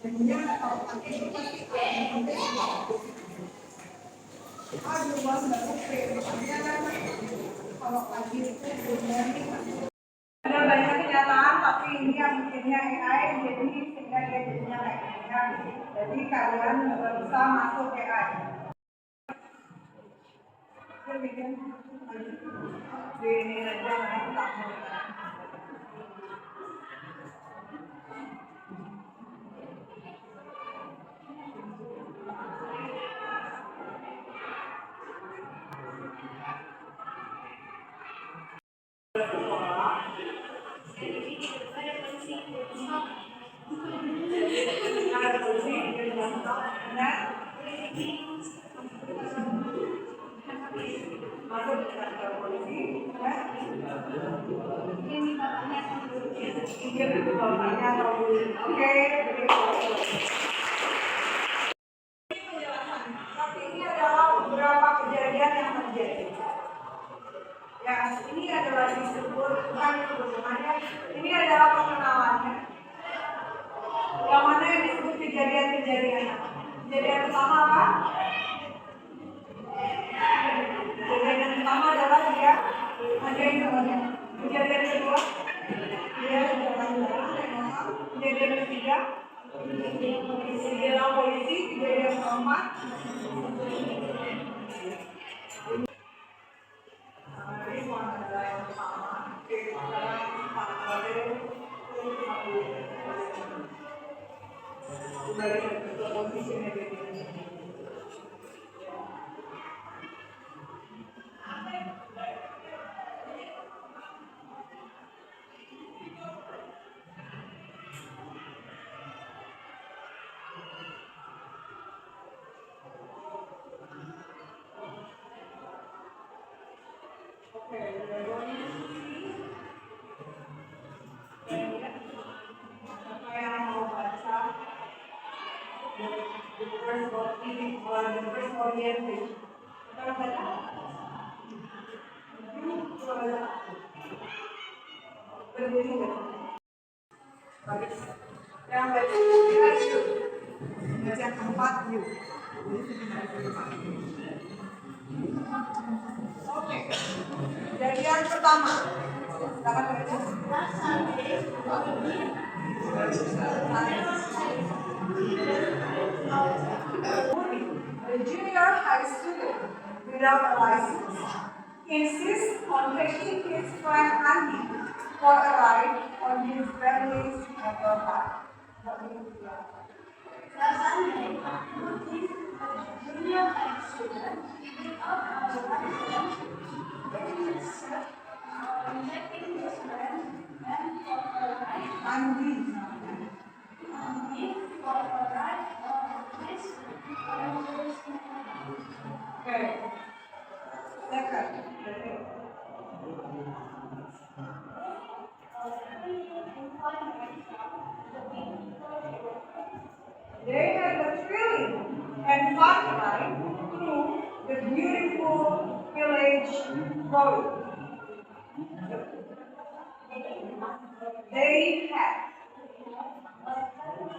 Jadinya kalau pakai itu pasti aduh bang nggak oke, makanya kan kalau pagi itu sebenarnya ada banyak kenyataan, tapi ini yang bikinnya AI, jadi sehingga dia jadinya kayak gini. Jadi kalian nggak bisa masuk AI. Di ini aja nanti tak mau. Oke, tapi ini adalah beberapa kejadian yang terjadi. Ya, ini adalah disebut bukan kebetulannya, ini adalah pengenalannya. Yang mana yang disebut kejadian-kejadian. Kejadian pertama apa? Kejadian pertama adalah dia ngajain temannya. Kejadian kedua, dia jalan-jalan. Kejadian ketiga, dia polisi. Kejadian keempat, yang keempat, yuk. Oke, kejadian pertama. Silakan baca. A junior high student without a license insists on taking his friend Andy for a ride on his family's motorbike. Junior high student without a license insists on taking his friend for a ride Andy for a ride on his family's motorbike. Okay. Second. They had a thrilling and fun ride through the beautiful village road. They had a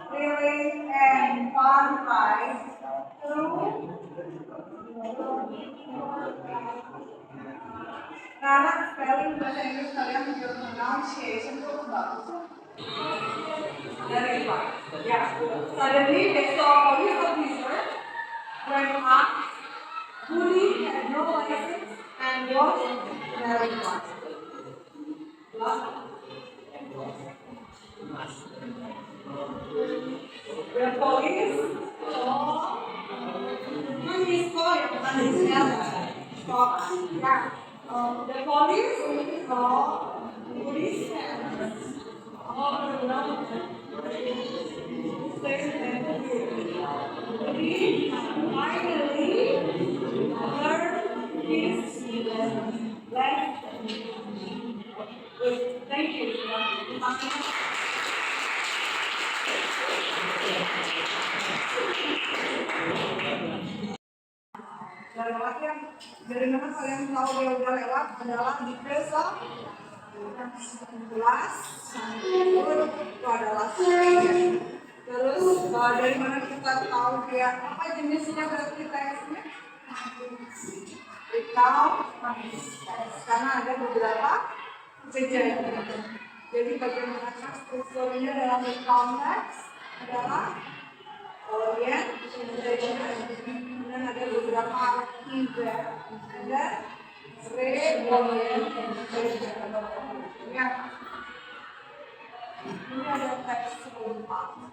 thrilling and fun ride through. Karena spelling bahasa Inggris kalian juga pronunciation itu bagus. Dari Pak. Ya. Suddenly they saw a police officer when asked who had no license and was marijuana. The police saw yang manisnya. The police saw policemen all around. He finally learned his left. Thank you. Lewat yang dari mana kalian tahu dia udah lewat adalah di Desa 11 itu adalah terus dari mana kita tahu dia apa jenisnya berarti tesnya? Recount karena ada beberapa kejadian. Jadi bagaimana strukturnya dalam recount text adalah orient, kemudian ada beberapa event, ada reorient, ya. Ini ada teks serupa.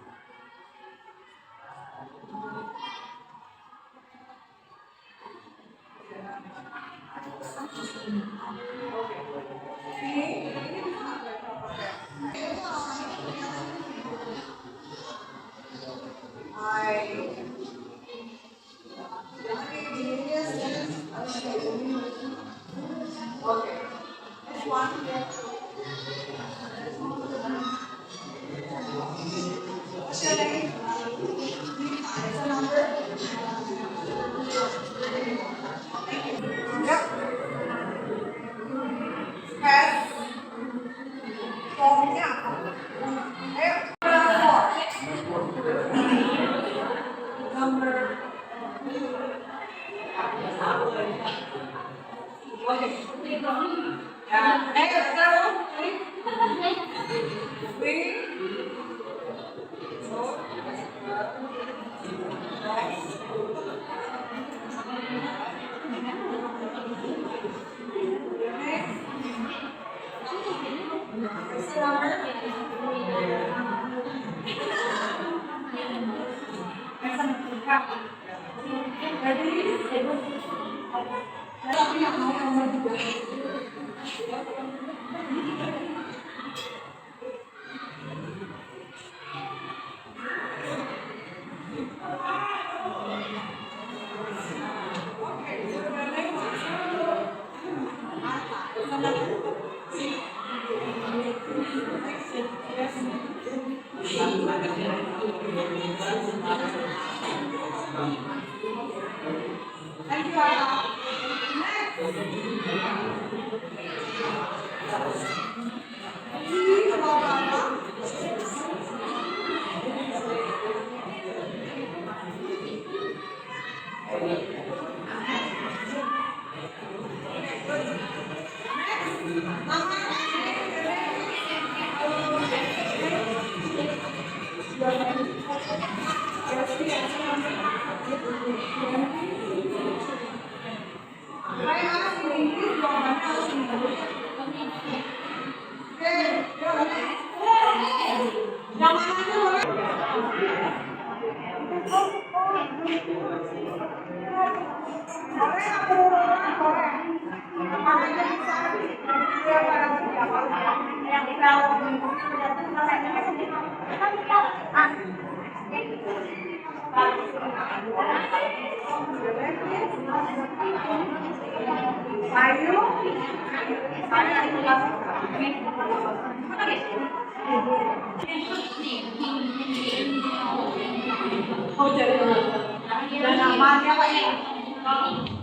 Dan namanya apa ya?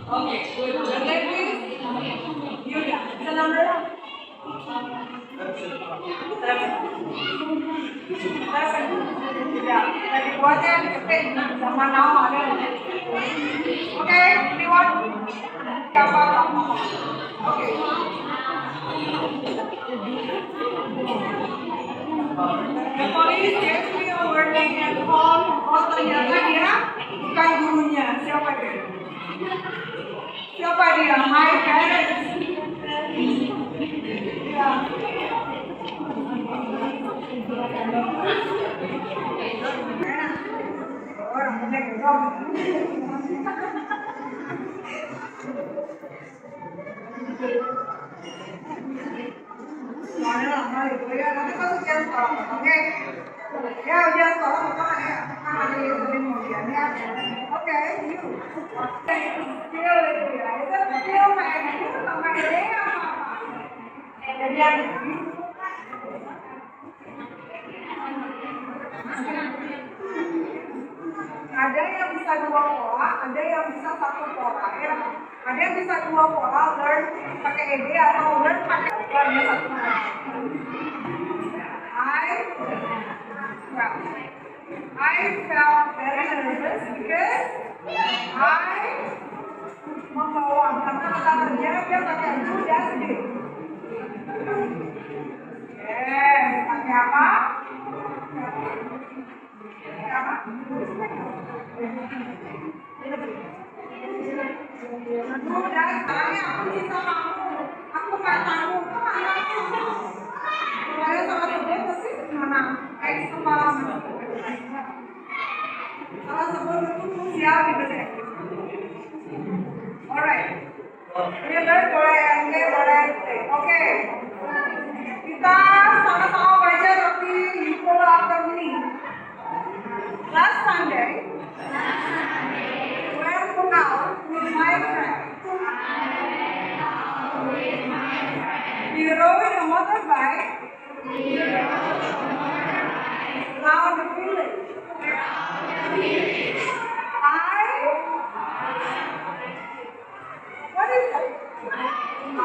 Oke, Yuda, bisa nomor? Ya, dari buatnya diketik sama nama ada. Oke, reward. Apa? Oke. The police gave me a warning at home. Oh ternyata dia bukan gurunya. Siapa dia? Siapa dia? My parents. Ya. Orang punya gedong. Soalnya lama itu ya, nanti pas ujian sekolah, oke? Ya ujian sekolah bukan ya, kan ada yang sering ujian ya. Oke, you. Skill itu ya, itu skill kayaknya itu sama ide apa? Jadi yang ada yang bisa dua pola, ada yang bisa satu pola ya. Ada yang bisa dua pola, learn pakai ide atau learn pakai pola satu pola. I felt Judas because I membawa karena kata kerja dia pakai Judas deh. Pakai apa? Pakai apa? Judas, soalnya aku cinta kamu, aku katamu, kamu anakku. Kalian sama sebelum pasti mana? Kayak kepala kalau sebelum itu siap gitu deh. Alright. Ini guys boleh NG, boleh T. Oke. Kita sama-sama baca tapi you follow after me. Last Sunday, went out with my friend. We rode a motorbike around the village. What is that? I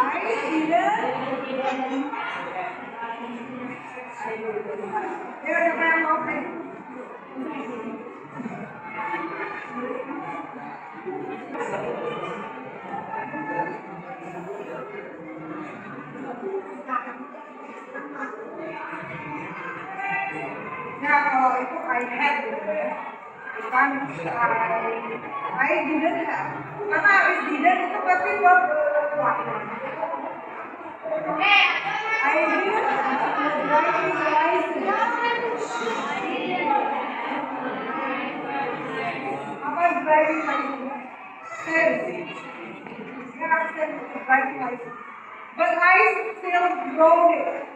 didn't. Here the man open. Nah, kalau itu I had bukan I didn't have. Karena habis didn't itu pasti buat I didn't driving license. Apa driving license? Driving license. But I still rode it.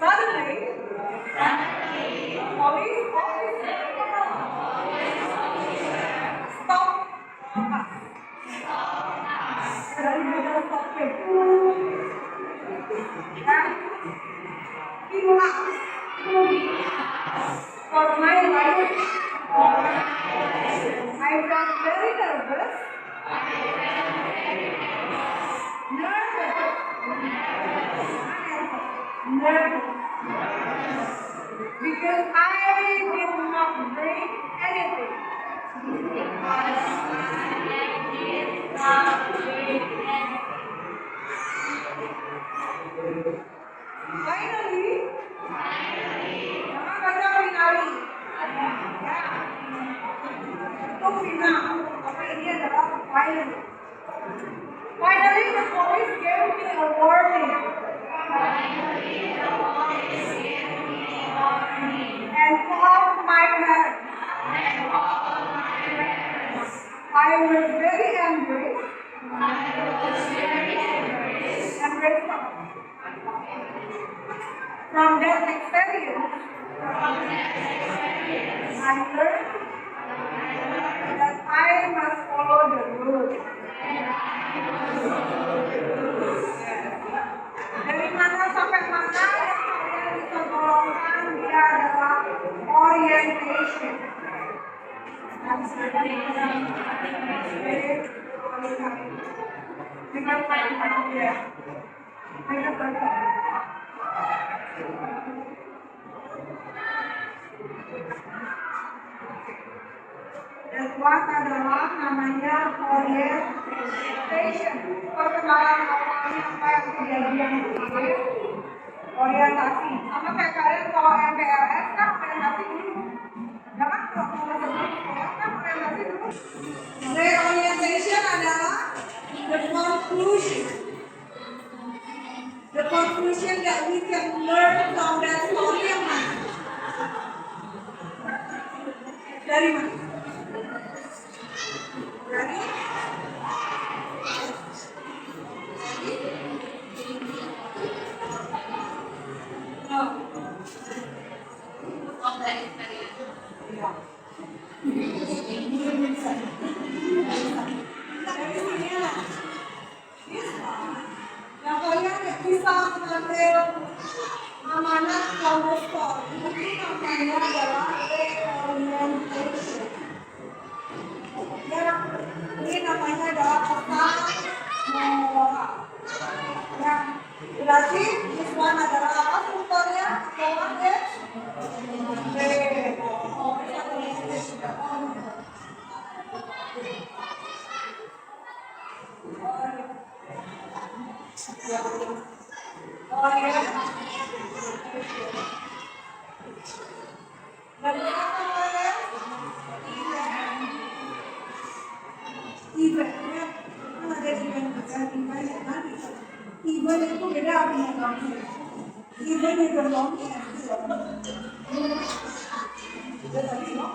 Suddenly, police officer stopped us. Dari mobil stop him. He asked for my license. I felt very nervous. Because I did not bring anything. Finally, jangan baca finally. Ya, itu final. Tapi ini adalah finally. Finally, the police gave me a warning. And called my parents. I was very angry and grateful. From that experience, I learned that I must follow the rules. Dari mana sampai mana yang kalian bisa golongkan dia adalah orientation. That adalah namanya orientation. Perkenalan awalnya apa yang kejadian kemarin? Orientasi. Sama kayak kalian kalau MPLS kan orientasi dulu. Jangan kalau MPLS kan orientasi dulu. Reorientation adalah the conclusion. The conclusion that we can learn from that story yang mana? Dari mana? Dari? Yang kalian bisa mengambil amanat cornerstone itu namanya adalah reorientation. Ya, ini namanya adalah pesan mengelola. Ya, berarti Iswan adalah apa strukturnya? Oh ya. Lalu apa boleh? Event ya. Ada event besar event ya kan? Event itu beda punya kamu. Event itu kamu. Kita tadi no.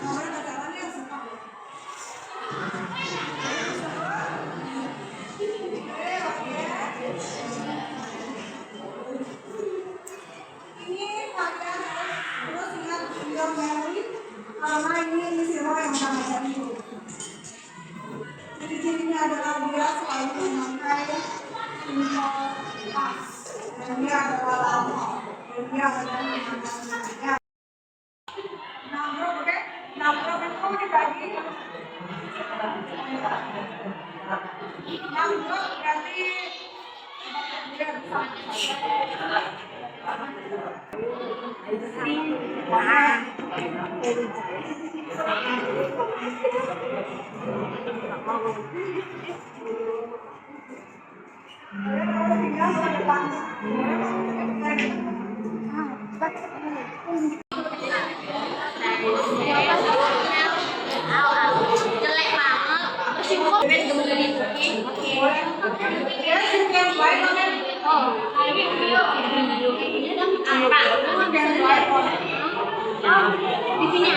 Orang caranya sama. Ini kalian terus ingat your memory karena ini semua yang sama itu. Jadi cirinya adalah dia selalu memakai simple past dan dia adalah lama dan dia adalah menggunakan number, oke? Number itu dibagi number berarti dia bisa jelek banget terus si kok ben gemes Yes, you can buy on it. oh ini video ini dah apa di sini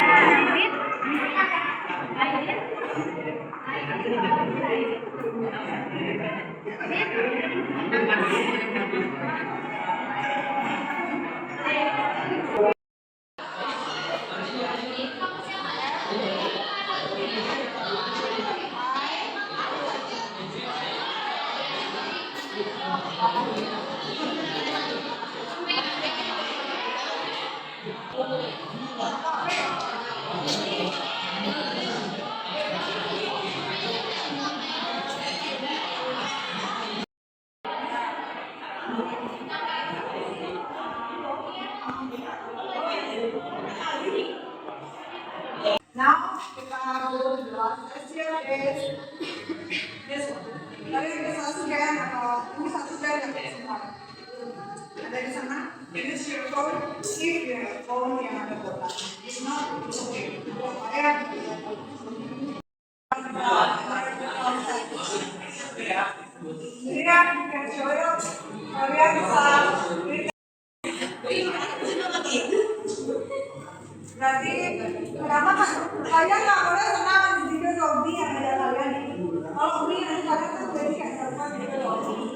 Now, kita go to the last question is this one. Tadi ini satu scan atau ini satu scan yang semua. Ada di sana. Ini your phone. If your phone yang ada bola. If not, it's okay. Lihat, can show you. Kalian bisa. Berarti kenapa kalian nggak boleh senang di video zombie yang ada kalian ini? Kalau zombie nanti kalian kan jadi kayak server video zombie.